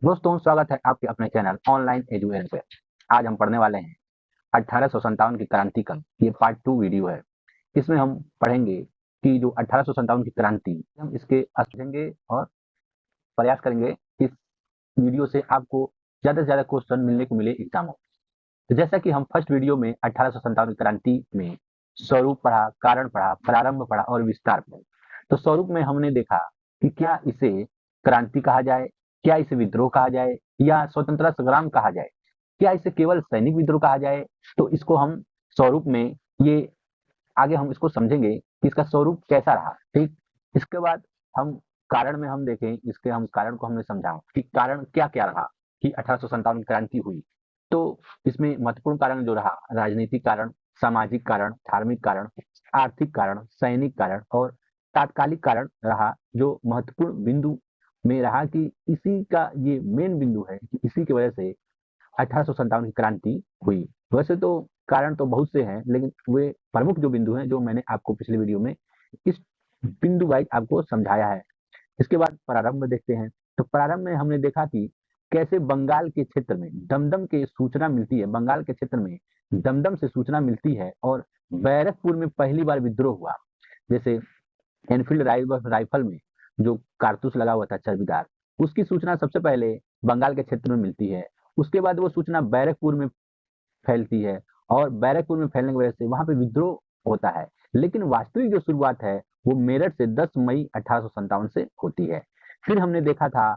दोस्तों, स्वागत है आपके अपने चैनल ऑनलाइन एजुएशन पे। आज हम पढ़ने वाले हैं 1857 की क्रांति कब। ये पार्ट 2 वीडियो है। इसमें हम पढ़ेंगे कि जो 1857 की क्रांति, हम इसके समझेंगे और प्रयास करेंगे इस वीडियो से आपको ज़्यादा से ज़्यादा क्वेश्चन मिलने को मिले एग्जाम में। तो जैसा कि हम फर्स्ट वीडियो में 1857 की क्रांति में स्वरूप पढ़ा, कारण पढ़ा, प्रारंभ पढ़ा और विस्तार पढ़ा। तो स्वरूप में हमने देखा कि क्या इसे क्रांति कहा जाए, क्या इसे विद्रोह कहा जाए या स्वतंत्रता संग्राम कहा जाए, क्या इसे केवल सैनिक विद्रोह कहा जाए। तो इसको हम स्वरूप में ये आगे हम इसको समझेंगे कि इसका स्वरूप कैसा रहा। ठीक, इसके बाद हम कारण में हम देखें, इसके हम कारण को हमने समझा कि कारण क्या क्या रहा कि 1857 की क्रांति हुई। तो इसमें महत्वपूर्ण कारण जो रहा, राजनीतिक कारण, सामाजिक कारण, धार्मिक कारण, आर्थिक कारण, सैनिक कारण और तात्कालिक कारण रहा। जो महत्वपूर्ण बिंदु में रहा कि इसी का ये मेन बिंदु है कि इसी की वजह से 1857 की क्रांति हुई। वैसे तो कारण तो बहुत से हैं, लेकिन वे प्रमुख जो बिंदु हैं जो मैंने आपको पिछले वीडियो में इस बिंदु वाइज आपको समझाया है। इसके बाद प्रारंभ में देखते हैं। तो प्रारंभ में हमने देखा कि कैसे बंगाल के क्षेत्र में दमदम के सूचना मिलती है, बंगाल के क्षेत्र में दमदम से सूचना मिलती है और बैरकपुर में पहली बार विद्रोह हुआ। जैसे एनफील्ड राइफल में जो कारतूस लगा हुआ था चर्बीदार, उसकी सूचना सबसे पहले बंगाल के क्षेत्र में मिलती है। उसके बाद वो सूचना बैरकपुर में फैलती है और बैरकपुर में फैलने की वजह से वहां पे विद्रोह होता है। लेकिन वास्तविक जो शुरुआत है वो मेरठ से 10 मई 1857 से होती है। फिर हमने देखा था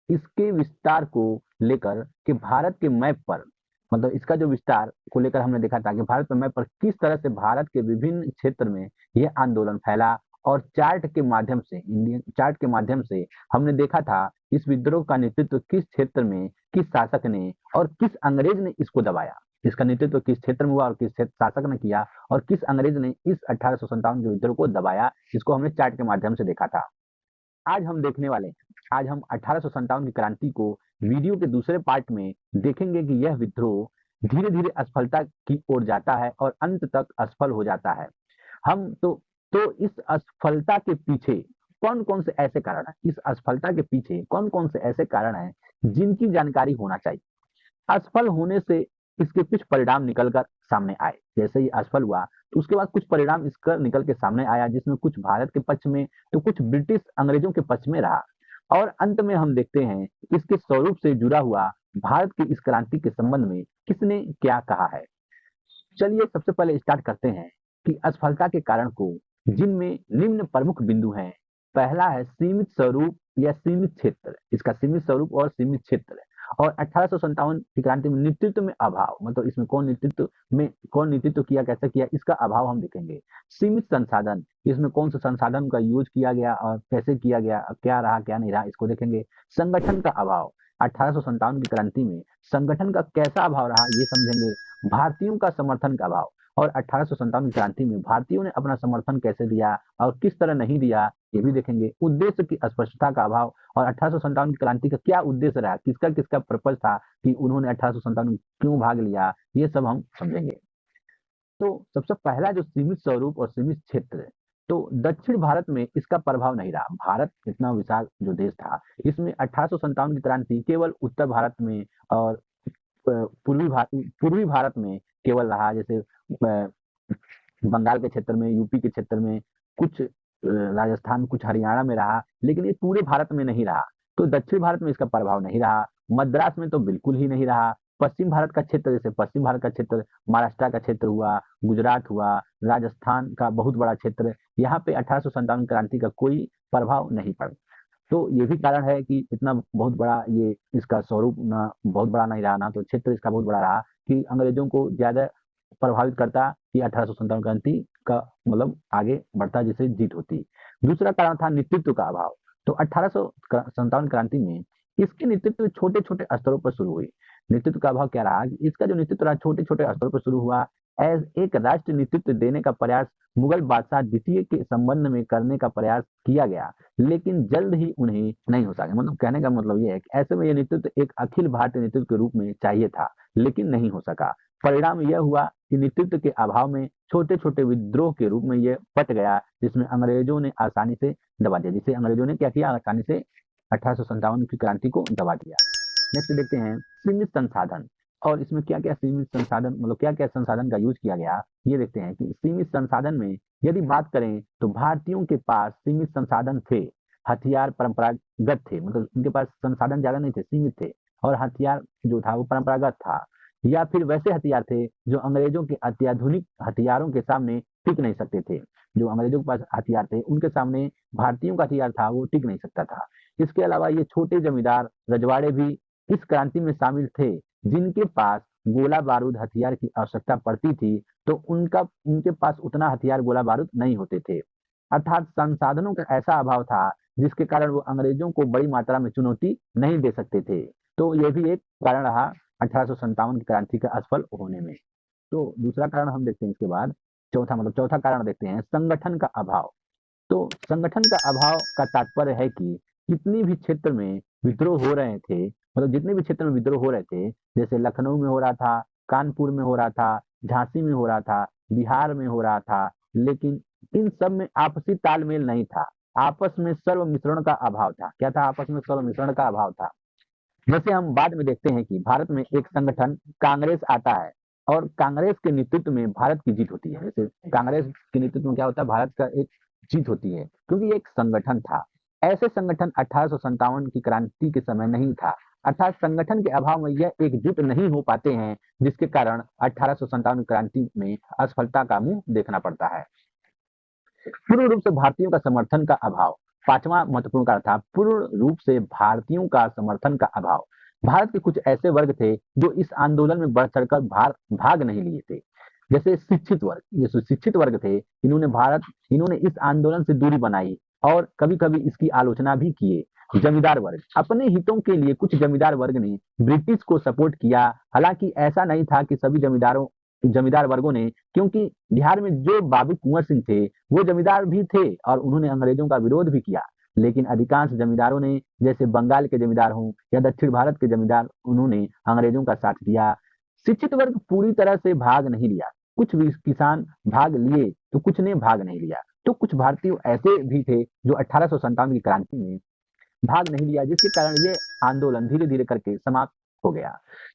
इसके विस्तार को लेकर कि भारत के मैप पर, मतलब इसका जो विस्तार को लेकर हमने देखा था कि भारत के मैप पर किस तरह से भारत के विभिन्न क्षेत्र में यह आंदोलन फैला। और चार्ट के माध्यम से, इंडियन चार्ट के माध्यम से हमने देखा था इस विद्रोह का नेतृत्व किस क्षेत्र में, किस शासक ने और किस अंग्रेज ने इसको दबाया। इसका नेतृत्व किस क्षेत्र में हुआ और किस शासक ने किया और किस अंग्रेज ने इस 1857 के विद्रोह को दबाया, इसको हमने चार्ट के माध्यम से देखा था। आज हम देखने वाले हैं, आज हम 1857 की क्रांति को वीडियो के दूसरे पार्ट में देखेंगे कि यह विद्रोह धीरे धीरे असफलता की ओर जाता है और अंत तक असफल हो जाता है। हम तो इस असफलता के पीछे कौन कौन से ऐसे कारण हैं, इस असफलता के पीछे कौन कौन से ऐसे कारण हैं जिनकी जानकारी होना चाहिए। असफल होने से इसके कुछ परिणाम निकल कर सामने आए। जैसे ही असफल हुआ तो उसके बाद कुछ परिणाम इसका निकल के सामने आया, जिसमें कुछ भारत के पक्ष में तो कुछ ब्रिटिश अंग्रेजों के पक्ष में रहा। और अंत में हम देखते हैं इसके स्वरूप से जुड़ा हुआ भारत की इस क्रांति के संबंध में किसने क्या कहा है। चलिए सबसे पहले स्टार्ट करते हैं कि असफलता के कारण को, जिनमें निम्न प्रमुख बिंदु हैं। पहला है सीमित स्वरूप या सीमित क्षेत्र, इसका सीमित स्वरूप और सीमित क्षेत्र। और 1857 की क्रांति में नेतृत्व में अभाव, मतलब इसमें कौन नेतृत्व किया, कैसे किया, इसका अभाव हम देखेंगे। सीमित संसाधन, इसमें कौन सा संसाधन का यूज किया गया और कैसे किया गया, क्या रहा क्या नहीं रहा, इसको देखेंगे। संगठन का अभाव, 1857 की क्रांति में संगठन का कैसा अभाव रहा ये समझेंगे। भारतीयों का समर्थन का अभाव, और 1857 की क्रांति में भारतीयों ने अपना समर्थन कैसे दिया और किस तरह नहीं दिया ये भी देखेंगे। उद्देश्य की अस्पष्टता का अभाव, और 1857 की क्रांति का क्या उद्देश्य रहा, किसका किसका पर्पज था कि उन्होंने 1857 में क्यों भाग लिया, ये सब हम समझेंगे। तो सबसे पहला जो सीमित स्वरूप और सीमित क्षेत्र, तो दक्षिण भारत में इसका प्रभाव नहीं रहा। भारत इतना विशाल जो देश था, इसमें 1857 की क्रांति केवल उत्तर भारत में और पूर्वी भारत में केवल रहा। जैसे बंगाल के क्षेत्र में, यूपी के क्षेत्र में, कुछ राजस्थान, कुछ हरियाणा में रहा, लेकिन ये पूरे भारत में नहीं रहा। तो दक्षिण भारत में इसका प्रभाव नहीं रहा, मद्रास में तो बिल्कुल ही नहीं रहा। पश्चिम भारत का क्षेत्र, जैसे पश्चिम भारत का क्षेत्र महाराष्ट्र का क्षेत्र हुआ, गुजरात हुआ, राजस्थान का बहुत बड़ा क्षेत्र, यहाँ पे 1857 क्रांति का कोई प्रभाव नहीं पड़ा। तो ये भी कारण है कि इतना बहुत बड़ा ये इसका स्वरूप ना बहुत बड़ा नहीं रहा, ना तो क्षेत्र इसका बहुत बड़ा रहा कि अंग्रेजों को ज्यादा प्रभावित करता कि 1857 क्रांति का मतलब आगे बढ़ता, जिससे जीत होती। दूसरा कारण था नेतृत्व का अभाव। तो 1857 क्रांति में इसके नेतृत्व छोटे छोटे स्तरों पर शुरू हुई। नेतृत्व का अभाव क्या रहा, इसका जो नेतृत्व रहा छोटे छोटे स्तरों पर शुरू हुआ। एज एक राष्ट्र नेतृत्व देने का प्रयास मुगल बादशाह द्वितीय के संबंध में करने का प्रयास किया गया, लेकिन जल्द ही उन्हें नहीं हो सका। मतलब कहने का मतलब यह है कि ऐसे में यह नेतृत्व एक अखिल भारतीय नेतृत्व के रूप में चाहिए था, लेकिन नहीं हो सका। परिणाम यह हुआ कि नेतृत्व के अभाव में छोटे छोटे विद्रोह के रूप में यह पट गया, जिसमें अंग्रेजों ने आसानी से दबा दिया। जिसे अंग्रेजों ने क्या किया, आसानी से 1857 की क्रांति को दबा दिया। नेक्स्ट देखते हैं सीमित संसाधन। और इसमें क्या क्या सीमित संसाधन, मतलब क्या क्या संसाधन का यूज किया गया, ये देखते हैं कि सीमित संसाधन में यदि बात करें तो भारतीयों के पास सीमित संसाधन थे। हथियार परंपरागत थे, मतलब उनके पास संसाधन ज्यादा नहीं थे, सीमित थे। और हथियार जो था वो परंपरागत था, या फिर वैसे हथियार थे जो अंग्रेजों के अत्याधुनिक हथियारों के सामने टिक नहीं सकते थे। जो अंग्रेजों के पास हथियार थे उनके सामने भारतीयों का हथियार था वो टिक नहीं सकता था। इसके अलावा ये छोटे जमींदार रजवाड़े भी इस क्रांति में शामिल थे, जिनके पास गोला बारूद हथियार की आवश्यकता पड़ती थी, तो उनके पास उतना हथियार गोला बारूद नहीं होते थे। अर्थात संसाधनों का ऐसा अभाव था जिसके कारण वो अंग्रेजों को बड़ी मात्रा में चुनौती नहीं दे सकते थे। तो यह भी एक कारण रहा 1857 की क्रांति का असफल होने में। तो दूसरा कारण हम देखते हैं इसके बाद, चौथा कारण देखते हैं संगठन का अभाव। तो संगठन का अभाव का तात्पर्य है कि जितनी भी क्षेत्र में विद्रोह हो रहे थे, मतलब जितने भी क्षेत्र में विद्रोह हो रहे थे, जैसे लखनऊ में हो रहा था, कानपुर में हो रहा था, झांसी में हो रहा था, बिहार में हो रहा था, लेकिन इन सब में आपसी तालमेल नहीं था। आपस में सर्व मिश्रण का अभाव था। क्या था? आपस में सर्व मिश्रण का अभाव था। जैसे हम बाद में देखते हैं कि भारत में एक संगठन कांग्रेस आता है, और कांग्रेस के नेतृत्व में भारत की जीत होती है। जैसे कांग्रेस के नेतृत्व में क्या होता है, भारत का एक जीत होती है, क्योंकि ये एक संगठन था। ऐसे संगठन 1857 की क्रांति के समय नहीं था। अर्थात संगठन के अभाव में यह एकजुट नहीं हो पाते हैं, जिसके कारण 1857 क्रांति में असफलता का मुंह देखना पड़ता है। पूर्ण रूप से भारतीयों का समर्थन का अभाव। पांचवा महत्वपूर्ण कारण था पूर्ण रूप से भारतीयों का समर्थन का अभाव। भारत के कुछ ऐसे वर्ग थे जो इस आंदोलन में बढ़ चढ़कर भाग नहीं लिए थे। जैसे शिक्षित वर्ग, ये जो शिक्षित वर्ग थे, इन्होंने इस आंदोलन से दूरी बनाई और कभी कभी इसकी आलोचना भी किए। जमींदार वर्ग, अपने हितों के लिए कुछ जमींदार वर्ग ने ब्रिटिश को सपोर्ट किया। हालांकि ऐसा नहीं था कि सभी जमींदार वर्गों ने, क्योंकि बिहार में जो बाबू कुंवर सिंह थे वो जमींदार भी थे और उन्होंने अंग्रेजों का विरोध भी किया। लेकिन अधिकांश जमींदारों ने, जैसे बंगाल के जमींदार हों या दक्षिण भारत के जमींदार, उन्होंने अंग्रेजों का साथ दिया। शिक्षित वर्ग पूरी तरह से भाग नहीं लिया। कुछ भी किसान भाग लिए तो कुछ ने भाग नहीं लिया। तो कुछ भारतीय ऐसे भी थे जो 1857 की क्रांति में भाग नहीं लिया, जिसके कारण ये आंदोलन धीरे धीरे करके समाप्त हो गया।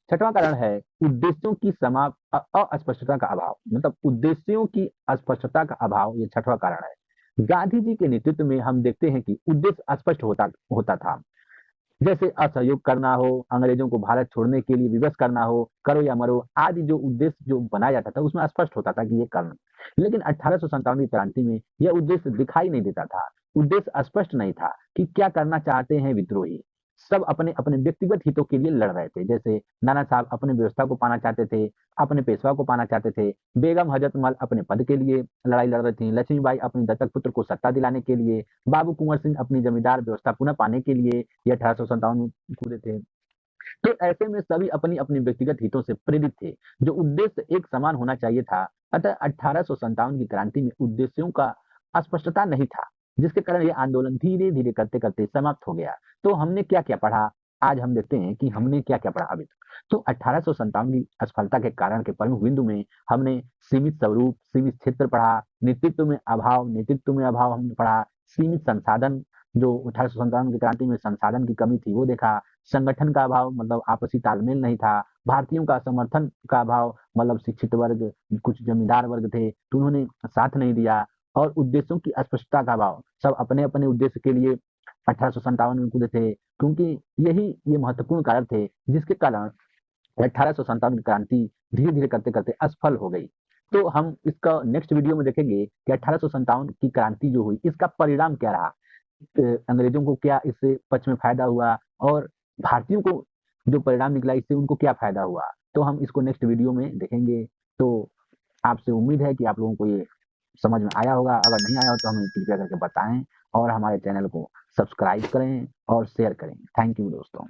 छठवां कारण है उद्देश्यों की अस्पष्टता का अभाव, मतलब उद्देश्यों की अस्पष्टता का अभाव, ये छठवां कारण है। गांधी जी के नेतृत्व में हम देखते हैं कि उद्देश्य अस्पष्ट होता था। जैसे असहयोग करना हो, अंग्रेजों को भारत छोड़ने के लिए विवश करना हो, करो या मरो आदि जो उद्देश्य जो बनाया जाता था उसमें स्पष्ट होता था कि ये करना। लेकिन 1857 की क्रांति में यह उद्देश्य दिखाई नहीं देता था। उद्देश्य स्पष्ट नहीं था कि क्या करना चाहते हैं विद्रोही। सब अपने अपने व्यक्तिगत हितों के लिए लड़ रहे थे। जैसे नाना साहब अपने व्यवस्था को पाना चाहते थे, अपने पेशवा को पाना चाहते थे। बेगम हजरत महल अपने पद के लिए लड़ाई लड़ रही थी। लक्ष्मीबाई अपने दत्तक पुत्र को सत्ता दिलाने के लिए। बाबू कुंवर सिंह अपनी जमींदार व्यवस्था पुनः पाने के लिए ये 1857 में कूदे थे। तो ऐसे में सभी अपनी अपनी व्यक्तिगत हितों से प्रेरित थे। जो उद्देश्य एक समान होना चाहिए था। अतः 1857 की क्रांति में उद्देश्यों का अस्पष्टता नहीं था, जिसके कारण यह आंदोलन धीरे धीरे करते करते समाप्त हो गया। तो हमने क्या क्या पढ़ा, आज हम देखते हैं कि हमने क्या क्या पढ़ा अभी तक। तो 1857 की असफलता के कारण के प्रमुख बिंदु में हमने सीमित स्वरूप, सीमित क्षेत्र पढ़ा, नेतृत्व में अभाव हमने पढ़ा, सीमित संसाधन, जो 1857 की क्रांति में संसाधन की कमी थी वो देखा, संगठन का अभाव, मतलब आपसी तालमेल नहीं था, भारतीयों का समर्थन का अभाव, मतलब शिक्षित वर्ग, कुछ जमींदार वर्ग थे तो उन्होंने साथ नहीं दिया, और उद्देश्यों की अस्पष्टता का अभाव, सब अपने अपने उद्देश्य के लिए 1857 में कूदे थे। क्योंकि ये महत्वपूर्ण कारण थे जिसके कारण 1857 की क्रांति धीरे धीरे करते करते असफल हो गई। तो हम इसका नेक्स्ट वीडियो में देखेंगे कि 1857 की क्रांति जो हुई इसका परिणाम क्या रहा। अंग्रेजों को क्या इससे पक्ष में फायदा हुआ, और भारतीयों को जो परिणाम निकला इससे उनको क्या फायदा हुआ। तो हम इसको नेक्स्ट वीडियो में देखेंगे। तो आपसे उम्मीद है कि आप लोगों को ये समझ में आया होगा। अगर नहीं आया हो तो हमें कृपया करके बताएं, और हमारे चैनल को सब्सक्राइब करें और शेयर करें। थैंक यू दोस्तों।